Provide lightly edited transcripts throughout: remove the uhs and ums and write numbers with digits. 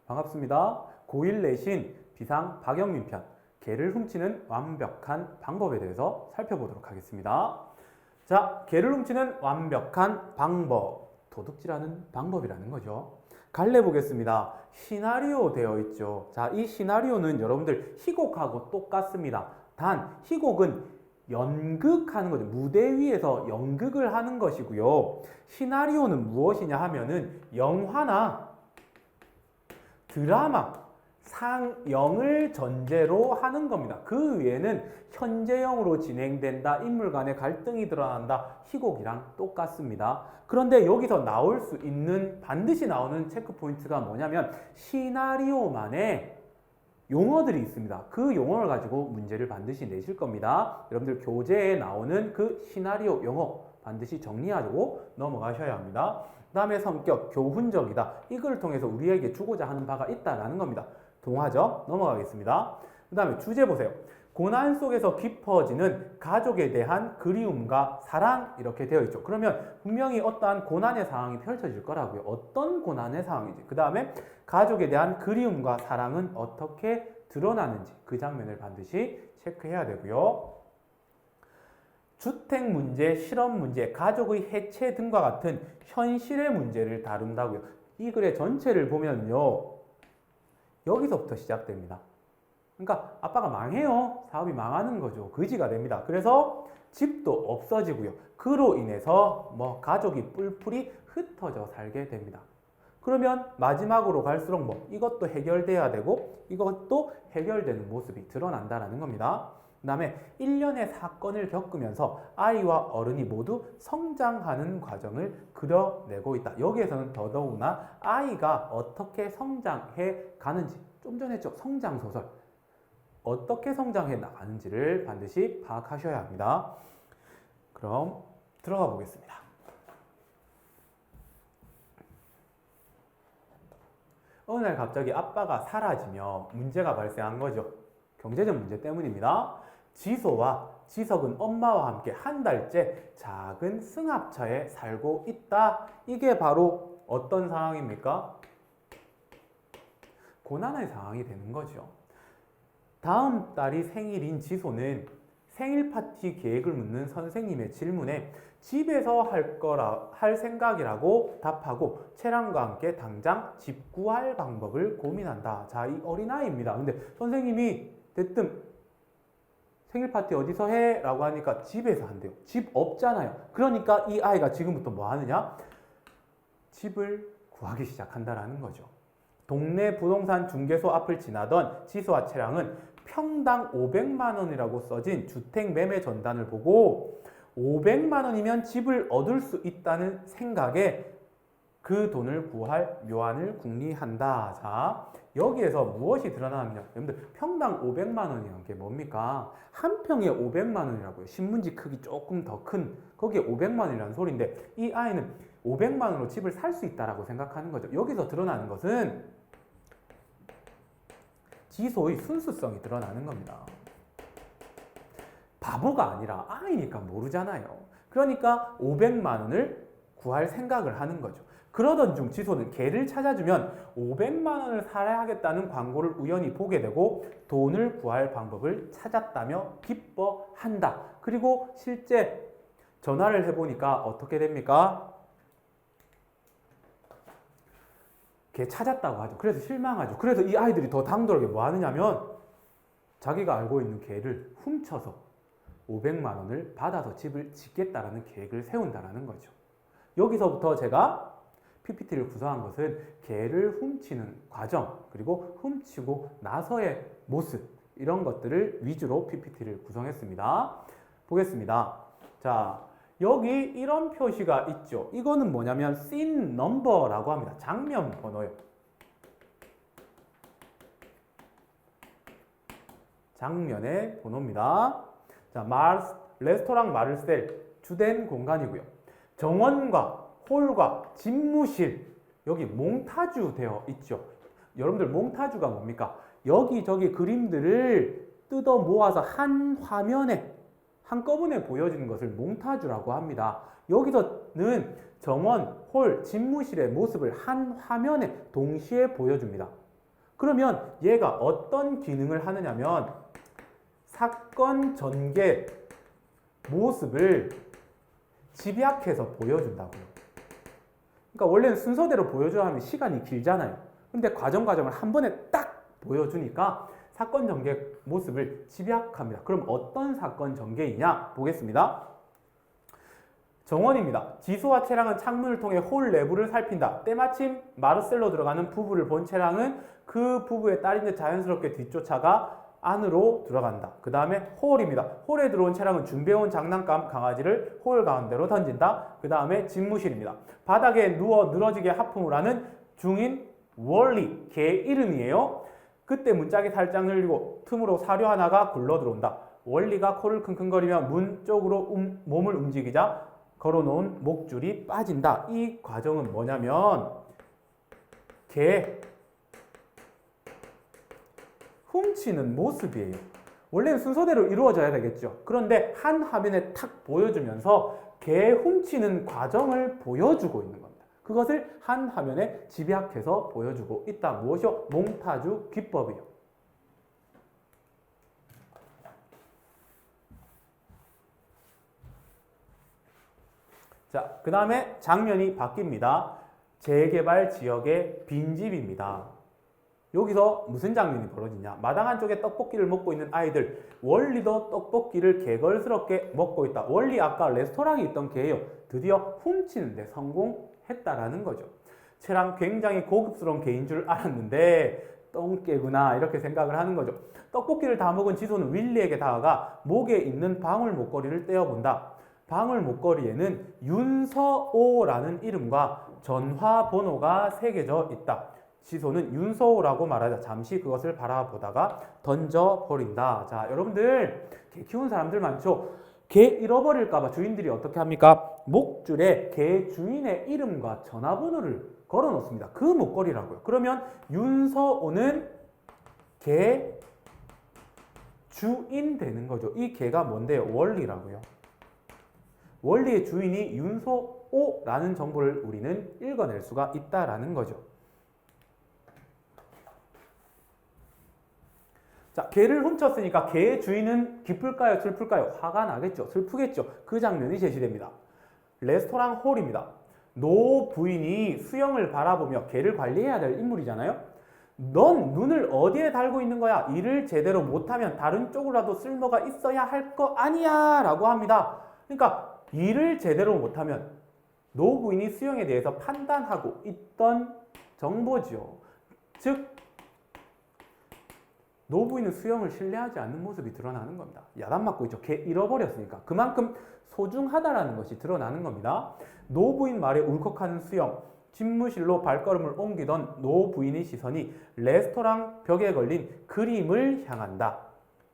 반갑습니다. 고1 내신 비상 박영민 편, 개를 훔치는 완벽한 방법에 대해서 살펴보도록 하겠습니다. 자, 개를 훔치는 완벽한 방법, 도둑질하는 방법이라는 거죠. 갈래 보겠습니다. 시나리오 되어 있죠. 자, 이 시나리오는 여러분들 희곡하고 똑같습니다. 단, 희곡은 연극하는 거죠. 무대 위에서 연극을 하는 것이고요. 시나리오는 무엇이냐 하면은 영화나 드라마, 상영을 전제로 하는 겁니다. 그 외에는 현재형으로 진행된다, 인물 간의 갈등이 드러난다, 희곡이랑 똑같습니다. 그런데 여기서 나올 수 있는, 반드시 나오는 체크 포인트가 뭐냐면 시나리오만의 용어들이 있습니다. 그 용어를 가지고 문제를 반드시 내실 겁니다. 여러분들 교재에 나오는 그 시나리오 용어 반드시 정리하고 넘어가셔야 합니다. 그 다음에 성격, 교훈적이다. 이걸 통해서 우리에게 주고자 하는 바가 있다라는 겁니다. 동화죠? 넘어가겠습니다. 그 다음에 주제 보세요. 고난 속에서 깊어지는 가족에 대한 그리움과 사랑 이렇게 되어 있죠. 그러면 분명히 어떠한 고난의 상황이 펼쳐질 거라고요. 어떤 고난의 상황이지. 그 다음에 가족에 대한 그리움과 사랑은 어떻게 드러나는지 그 장면을 반드시 체크해야 되고요. 주택 문제, 실업 문제, 가족의 해체 등과 같은 현실의 문제를 다룬다고요. 이 글의 전체를 보면요. 여기서부터 시작됩니다. 그러니까 아빠가 망해요. 사업이 망하는 거죠. 거지가 됩니다. 그래서 집도 없어지고요. 그로 인해서 가족이 뿔뿔이 흩어져 살게 됩니다. 그러면 마지막으로 갈수록 이것도 해결돼야 되고 이것도 해결되는 모습이 드러난다는 겁니다. 그 다음에 일련의 사건을 겪으면서 아이와 어른이 모두 성장하는 과정을 그려내고 있다. 여기에서는 더더구나 아이가 어떻게 성장해 가는지, 좀 전에 했죠. 성장소설. 어떻게 성장해 나가는지를 반드시 파악하셔야 합니다. 그럼 들어가 보겠습니다. 어느 날 갑자기 아빠가 사라지며 문제가 발생한 거죠. 경제적 문제 때문입니다. 지소와 지석은 엄마와 함께 한 달째 작은 승합차에 살고 있다. 이게 바로 어떤 상황입니까? 고난의 상황이 되는 거죠. 다음 달이 생일인 지소는 생일 파티 계획을 묻는 선생님의 질문에 집에서 할 생각이라고 답하고 채랑과 함께 당장 집 구할 방법을 고민한다. 자, 이 어린아이입니다. 근데 선생님이 대뜸 생일 파티 어디서 해? 라고 하니까 집에서 한대요. 집 없잖아요. 그러니까 이 아이가 지금부터 뭐 하느냐? 집을 구하기 시작한다라는 거죠. 동네 부동산 중개소 앞을 지나던 지수와 채랑은 평당 500만 원이라고 써진 주택 매매 전단을 보고 500만 원이면 집을 얻을 수 있다는 생각에 그 돈을 구할 묘안을 궁리한다. 자, 여기에서 무엇이 드러나느냐? 여러분들 평당 500만 원이라는 게 뭡니까? 한 평에 500만 원이라고요. 신문지 크기 조금 더 큰 거기에 500만 원이라는 소리인데 이 아이는 500만 원으로 집을 살 수 있다라고 생각하는 거죠. 여기서 드러나는 것은 지소의 순수성이 드러나는 겁니다. 바보가 아니라 아이니까 모르잖아요. 그러니까 500만 원을 구할 생각을 하는 거죠. 그러던 중 지소는 개를 찾아주면 500만 원을 살아야겠다는 광고를 우연히 보게 되고 돈을 구할 방법을 찾았다며 기뻐한다. 그리고 실제 전화를 해보니까 어떻게 됩니까? 개 찾았다고 하죠. 그래서 실망하죠. 그래서 이 아이들이 더 당돌하게 뭐 하느냐면 자기가 알고 있는 개를 훔쳐서 500만 원을 받아서 집을 짓겠다라는 계획을 세운다라는 거죠. 여기서부터 제가 PPT를 구성한 것은 개를 훔치는 과정, 그리고 훔치고 나서의 모습, 이런 것들을 위주로 PPT를 구성했습니다. 보겠습니다. 자, 여기 이런 표시가 있죠. 이거는 뭐냐면 씬 넘버라고 합니다. 장면 번호요. 장면의 번호입니다. 자, 레스토랑 마르셀 주된 공간이고요. 정원과 홀과 집무실, 여기 몽타주 되어 있죠. 여러분들 몽타주가 뭡니까? 여기저기 그림들을 뜯어 모아서 한 화면에 한꺼번에 보여지는 것을 몽타주라고 합니다. 여기서는 정원, 홀, 집무실의 모습을 한 화면에 동시에 보여줍니다. 그러면 얘가 어떤 기능을 하느냐면 사건 전개 모습을 집약해서 보여준다고요. 그러니까 원래는 순서대로 보여줘야 하면 시간이 길잖아요. 근데 과정을 한 번에 딱 보여주니까 사건 전개 모습을 집약합니다. 그럼 어떤 사건 전개이냐 보겠습니다. 정원입니다. 지소와 채랑은 창문을 통해 홀 내부를 살핀다. 때마침 마르셀로 들어가는 부부를 본 채랑은 그 부부의 딸인 듯 자연스럽게 뒤쫓아가 안으로 들어간다. 그 다음에 홀입니다. 홀에 들어온 채랑은 준비해온 장난감 강아지를 홀 가운데로 던진다. 그 다음에 집무실입니다. 바닥에 누워 늘어지게 하품을 하는 중인 월리, 개 이름이에요. 그때 문짝이 살짝 늘리고 틈으로 사료 하나가 굴러 들어온다. 월리가 코를 킁킁거리며 문 쪽으로 몸을 움직이자 걸어놓은 목줄이 빠진다. 이 과정은 뭐냐면 개 훔치는 모습이에요. 원래는 순서대로 이루어져야 되겠죠. 그런데 한 화면에 탁 보여주면서 개 훔치는 과정을 보여주고 있는 겁니다. 그것을 한 화면에 집약해서 보여주고 있다. 무엇이요? 몽타주 기법이요. 자, 그 다음에 장면이 바뀝니다. 재개발 지역의 빈집입니다. 여기서 무슨 장면이 벌어지냐? 마당 한쪽에 떡볶이를 먹고 있는 아이들. 월리도 떡볶이를 개걸스럽게 먹고 있다. 월리 아까 레스토랑에 있던 개예요. 드디어 훔치는데 성공했다라는 거죠. 채랑 굉장히 고급스러운 개인 줄 알았는데 똥개구나 이렇게 생각을 하는 거죠. 떡볶이를 다 먹은 지소는 윌리에게 다가가 목에 있는 방울 목걸이를 떼어본다. 방울 목걸이에는 윤서오라는 이름과 전화번호가 새겨져 있다. 지소는 윤서오라고 말하자 잠시 그것을 바라보다가 던져버린다. 자, 여러분들 개 키우는 사람들 많죠? 개 잃어버릴까봐 주인들이 어떻게 합니까? 목줄에 개 주인의 이름과 전화번호를 걸어 놓습니다. 그 목걸이라고요. 그러면 윤서오는 개 주인 되는 거죠. 이 개가 뭔데요? 월리라고요. 월리의 주인이 윤서오라는 정보를 우리는 읽어낼 수가 있다라는 거죠. 자, 개를 훔쳤으니까 개의 주인은 기쁠까요? 슬플까요? 화가 나겠죠. 슬프겠죠. 그 장면이 제시됩니다. 레스토랑 홀입니다. 노 부인이 수영을 바라보며 개를 관리해야 될 인물이잖아요. 넌 눈을 어디에 달고 있는 거야? 일을 제대로 못하면 다른 쪽으로라도 쓸모가 있어야 할 거 아니야 라고 합니다. 그러니까 일을 제대로 못하면 노 부인이 수영에 대해서 판단하고 있던 정보지요. 즉 노부인은 수영을 신뢰하지 않는 모습이 드러나는 겁니다. 야단 맞고 있죠. 개 잃어버렸으니까. 그만큼 소중하다라는 것이 드러나는 겁니다. 노부인 말에 울컥하는 수영. 집무실로 발걸음을 옮기던 노부인의 시선이 레스토랑 벽에 걸린 그림을 향한다.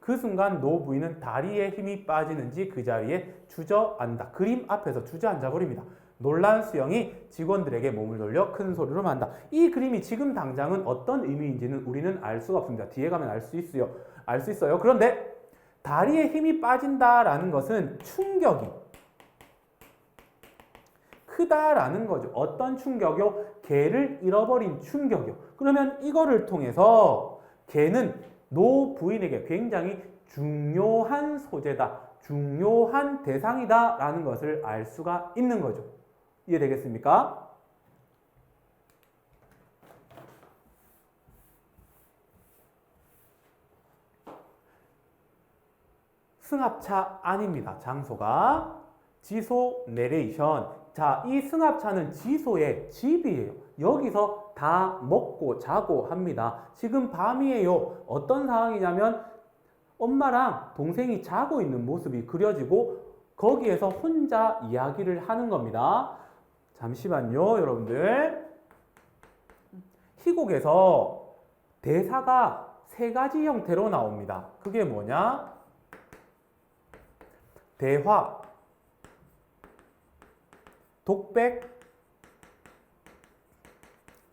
그 순간 노부인은 다리에 힘이 빠지는지 그 자리에 주저앉다. 그림 앞에서 주저앉아 버립니다. 놀란 수영이 직원들에게 몸을 돌려 큰 소리로 말한다. 이 그림이 지금 당장은 어떤 의미인지는 우리는 알 수가 없습니다. 뒤에 가면 알 수 있어요. 그런데 다리에 힘이 빠진다라는 것은 충격이 크다라는 거죠. 어떤 충격이요? 개를 잃어버린 충격이요. 그러면 이거를 통해서 개는 노 부인에게 굉장히 중요한 소재다. 중요한 대상이다 라는 것을 알 수가 있는 거죠. 이해되겠습니까? 승합차 안입니다. 장소가 지소 내레이션. 자, 이 승합차는 지소의 집이에요. 여기서 다 먹고 자고 합니다. 지금 밤이에요. 어떤 상황이냐면 엄마랑 동생이 자고 있는 모습이 그려지고 거기에서 혼자 이야기를 하는 겁니다. 잠시만요, 여러분들. 희곡에서 대사가 세 가지 형태로 나옵니다. 그게 뭐냐? 대화, 독백,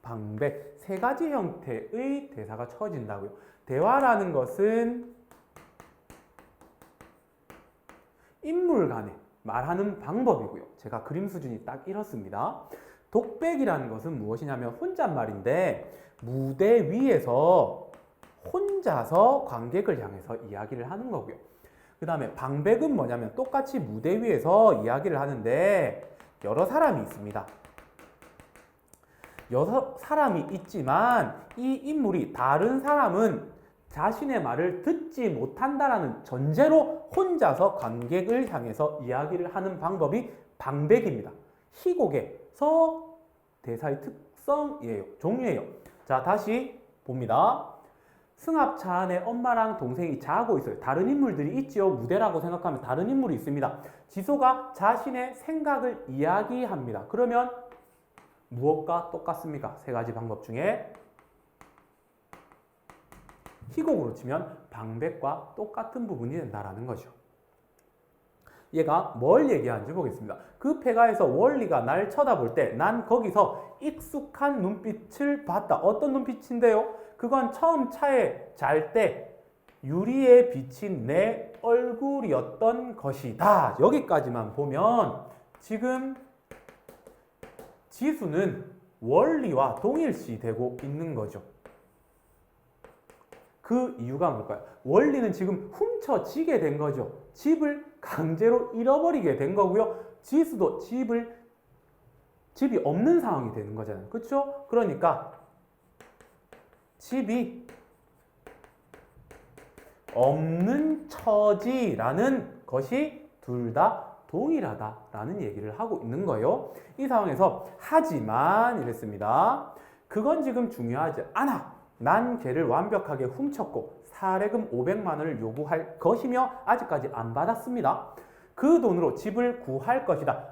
방백. 세 가지 형태의 대사가 쳐진다고요. 대화라는 것은 인물 간에 말하는 방법이고요. 제가 그림 수준이 딱 이렇습니다. 독백이라는 것은 무엇이냐면 혼잣말인데 무대 위에서 혼자서 관객을 향해서 이야기를 하는 거고요. 그 다음에 방백은 뭐냐면 똑같이 무대 위에서 이야기를 하는데 여러 사람이 있습니다. 여러 사람이 있지만 이 인물이 다른 사람은 자신의 말을 듣지 못한다라는 전제로 혼자서 관객을 향해서 이야기를 하는 방법이 방백입니다. 희곡에서 대사의 특성이에요. 종류예요. 자, 다시 봅니다. 승합차 안에 엄마랑 동생이 자고 있어요. 다른 인물들이 있지요. 무대라고 생각하면 다른 인물이 있습니다. 지소가 자신의 생각을 이야기합니다. 그러면 무엇과 똑같습니까? 세 가지 방법 중에 희곡으로 치면 방백과 똑같은 부분이 된다라는 거죠. 얘가 뭘 얘기하는지 보겠습니다. 그 폐가에서 원리가 날 쳐다볼 때 난 거기서 익숙한 눈빛을 봤다. 어떤 눈빛인데요? 그건 처음 차에 잘 때 유리에 비친 내 얼굴이었던 것이다. 여기까지만 보면 지금 지수는 원리와 동일시 되고 있는 거죠. 그 이유가 뭘까요? 원리는 지금 훔쳐지게 된 거죠. 집을 강제로 잃어버리게 된 거고요. 지수도 집이 없는 상황이 되는 거잖아요. 그렇죠? 그러니까 집이 없는 처지라는 것이 둘 다 동일하다라는 얘기를 하고 있는 거예요. 이 상황에서 하지만 이랬습니다. 그건 지금 중요하지 않아. 난 걔를 완벽하게 훔쳤고 사례금 500만 원을 요구할 것이며 아직까지 안 받았습니다. 그 돈으로 집을 구할 것이다.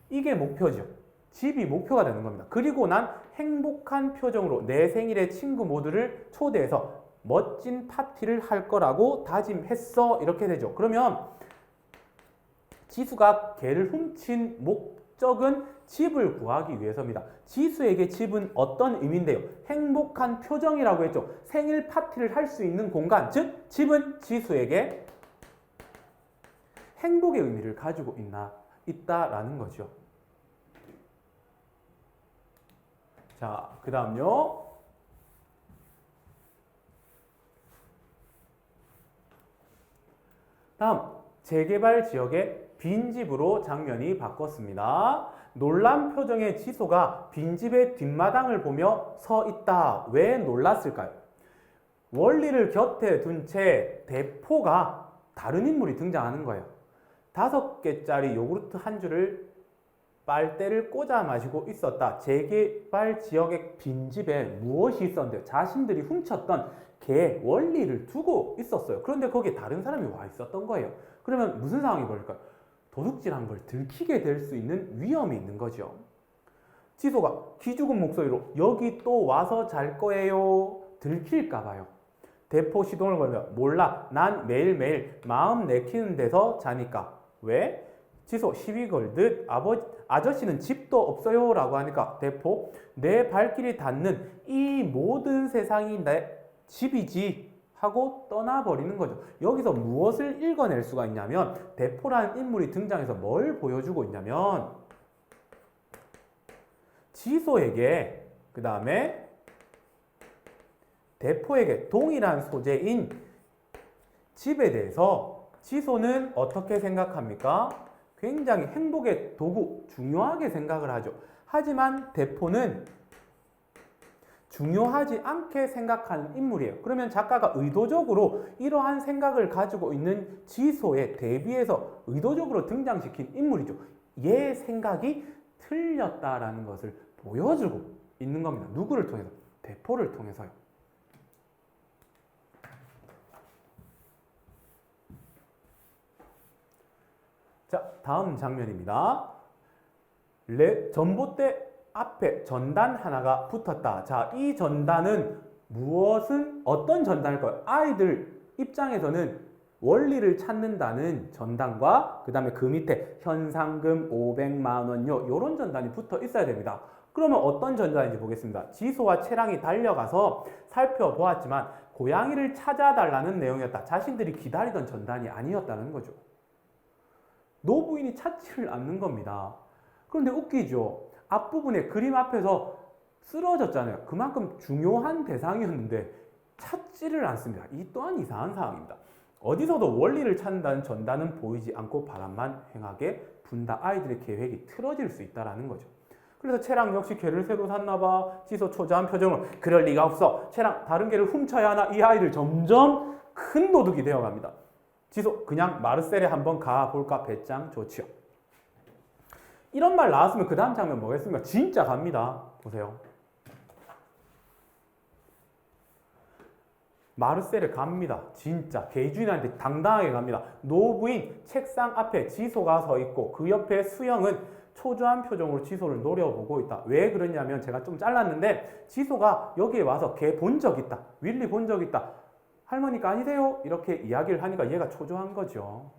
이게 목표죠. 집이 목표가 되는 겁니다. 그리고 난 행복한 표정으로 내 생일에 친구 모두를 초대해서 멋진 파티를 할 거라고 다짐했어. 이렇게 되죠. 그러면 지수가 걔를 훔친 목적은 집을 구하기 위해서입니다. 지수에게 집은 어떤 의미인데요? 행복한 표정이라고 했죠. 생일 파티를 할 수 있는 공간, 즉 집은 지수에게 행복의 의미를 가지고 있다라는 거죠. 자, 그 다음요. 다음, 재개발 지역의 빈집으로 장면이 바꿨습니다. 놀란 표정의 지소가 빈집의 뒷마당을 보며 서 있다. 왜 놀랐을까요? 원리를 곁에 둔 채 대포가 다른 인물이 등장하는 거예요. 5개짜리 요구르트 한 줄을 빨대를 꽂아 마시고 있었다. 재개발 지역의 빈집에 무엇이 있었는데요? 자신들이 훔쳤던 개 원리를 두고 있었어요. 그런데 거기에 다른 사람이 와 있었던 거예요. 그러면 무슨 상황이 벌릴까요? 도둑질한 걸 들키게 될 수 있는 위험이 있는 거죠. 지소가 기죽은 목소리로 여기 또 와서 잘 거예요. 들킬까 봐요. 대포 시동을 걸며 몰라. 난 매일매일 마음 내키는 데서 자니까. 왜? 지소 시비 걸듯 아저씨는 집도 없어요 라고 하니까 대포 내 발길이 닿는 이 모든 세상이 내 집이지 하고 떠나버리는 거죠. 여기서 무엇을 읽어낼 수가 있냐면 대포라는 인물이 등장해서 뭘 보여주고 있냐면 지소에게 그 다음에 대포에게 동일한 소재인 집에 대해서 지소는 어떻게 생각합니까? 굉장히 행복의 도구, 중요하게 생각을 하죠. 하지만 대포는 중요하지 않게 생각하는 인물이에요. 그러면 작가가 의도적으로 이러한 생각을 가지고 있는 지소에 대비해서 의도적으로 등장시킨 인물이죠. 얘 생각이 틀렸다라는 것을 보여주고 있는 겁니다. 누구를 통해서? 대포를 통해서요. 자, 다음 장면입니다. 전봇대 앞에 전단 하나가 붙었다. 자, 이 전단은 어떤 전단일까요? 아이들 입장에서는 원리를 찾는다는 전단과 그 다음에 그 밑에 현상금 500만 원요. 이런 전단이 붙어 있어야 됩니다. 그러면 어떤 전단인지 보겠습니다. 지소와 채랑이 달려가서 살펴보았지만 고양이를 찾아달라는 내용이었다. 자신들이 기다리던 전단이 아니었다는 거죠. 노부인이 찾지를 않는 겁니다. 그런데 웃기죠. 앞부분에 그림 앞에서 쓰러졌잖아요. 그만큼 중요한 대상이었는데 찾지를 않습니다. 이 또한 이상한 상황입니다. 어디서도 원리를 찾는다는 전단은 보이지 않고 바람만 행하게 분다. 아이들의 계획이 틀어질 수 있다는 거죠. 그래서 채랑 역시 개를 새로 샀나봐. 지소 초조한 표정으로 그럴 리가 없어. 채랑 다른 개를 훔쳐야 하나. 이 아이들 점점 큰 도둑이 되어갑니다. 지소 그냥 마르셀에 한번 가볼까. 배짱 좋지요. 이런 말 나왔으면 그 다음 장면 뭐겠습니까? 진짜 갑니다. 보세요. 마르셀에 갑니다. 진짜 개주인한테 당당하게 갑니다. 노부인 책상 앞에 지소가 서 있고 그 옆에 수영은 초조한 표정으로 지소를 노려보고 있다. 왜 그러냐면 제가 좀 잘랐는데 지소가 여기에 와서 개 본 적 있다. 윌리 본 적 있다. 할머니가 아니세요? 이렇게 이야기를 하니까 얘가 초조한 거죠.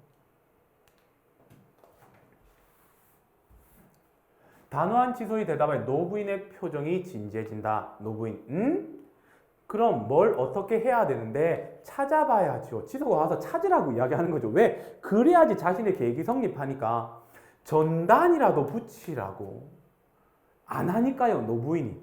단호한 지소의 대답에 노부인의 표정이 진지해진다. 노부인, 응? 그럼 뭘 어떻게 해야 되는데 찾아봐야죠. 지소가 와서 찾으라고 이야기하는 거죠. 왜? 그래야지 자신의 계획이 성립하니까. 전단이라도 붙이라고 안 하니까요. 노부인이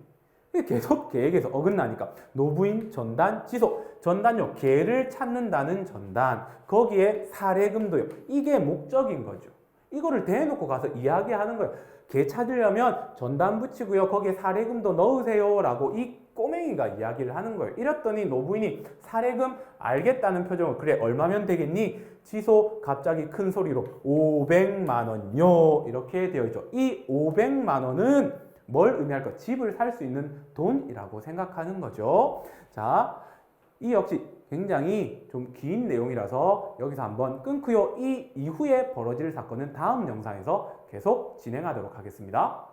계속 계획에서 어긋나니까. 노부인, 전단, 지소. 전단요, 개를 찾는다는 전단. 거기에 사례금도요. 이게 목적인 거죠. 이거를 대놓고 가서 이야기하는 거예요. 개 찾으려면 전단 붙이고요. 거기에 사례금도 넣으세요. 라고 이 꼬맹이가 이야기를 하는 거예요. 이랬더니 노부인이 사례금 알겠다는 표정을 그래 얼마면 되겠니? 지소 갑자기 큰 소리로 500만 원요. 이렇게 되어 있죠. 이 500만 원은 뭘 의미할까? 집을 살 수 있는 돈이라고 생각하는 거죠. 자, 이 역시 굉장히 좀 긴 내용이라서 여기서 한번 끊고요. 이 이후에 벌어질 사건은 다음 영상에서 계속 진행하도록 하겠습니다.